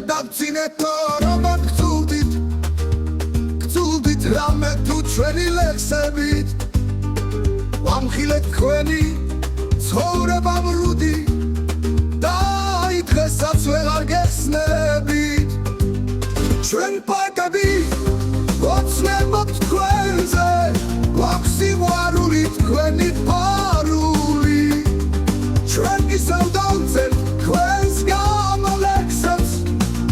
დაგწინეთო რომ გწულდით რამე თუ ჩვენი ლექსებით ვამხილეთ თქვენი ცხოვრება მრუდი და აი დღესაც ვეღარ გეხსნებით ჩვენ პოეტები ვოცნებობთ თქვენზე გვაქვს სიყვარული თქვენი პარული ჩვენ ისევ დავწერთ თქვენს გამოლექსებს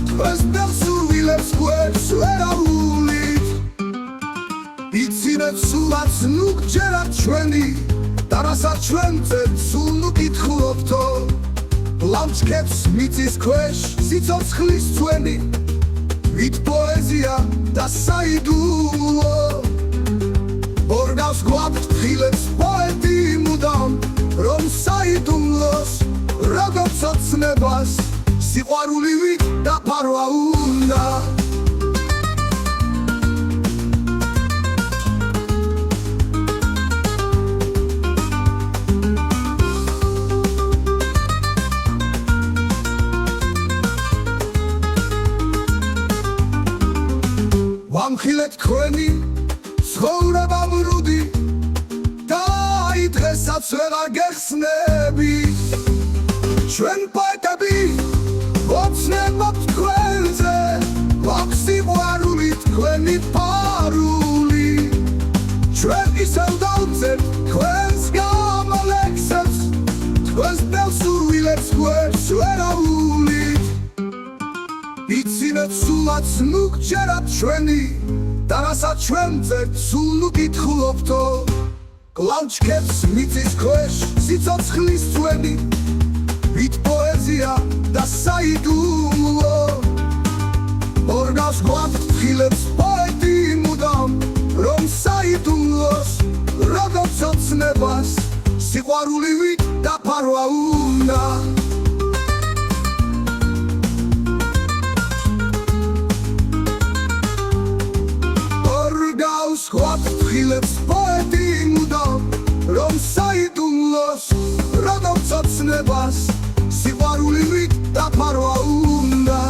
თქვენს ბელსურვილებს გვერდს ვერავულით იცინეთ სულაც ნუ გჯერათ ჩვენი და რასაც ჩვენწევ სულ ნუ გითხულობთო ლამჩქებს მიწის ქვეშ სიცოცხლის ძვენი ვით პოეზია და საიდუმლო ორგავს გვაქვს ფილებს პოეტი მუდამ რომ საიდუმლოს როგორც ოცნებას სიყვარული ვით დაფარვა უნდა ვამხილეთ თქვენი ცხოვრება მრუდი და აი დღესაც ვეღარ გეხსნებით ჩვენ პოეტები ვოცნებობთ თქვენზე გვაქვს სიყვარული თქვენი პარული ჩვენ ისევ დავწერთ თქვენს გამოლექსებს თქვენს ბელსურვილებს გვერდს ვერავულით იცინეთ სულაც ნუ გჯერათ ჩვენი და რასაც ჩვენწევ სულ ნუ გითხულობთო ლამჩქებს მიწის ქვეშ სიცოცხლის ძვენი ვით პოეზია და საიდუმლო ორგავს გვაქვს ფილებს პოეტი მუდამ რომ საიდუმლოს როგორც ოცნებას სიყვარული ვით დაფარვა უნდა გვაქვს ფილებს პოეტი მუდამ რომ საიდუმლოს როგორც ოცნებას სიყვარული ვით დაფარვა უნდა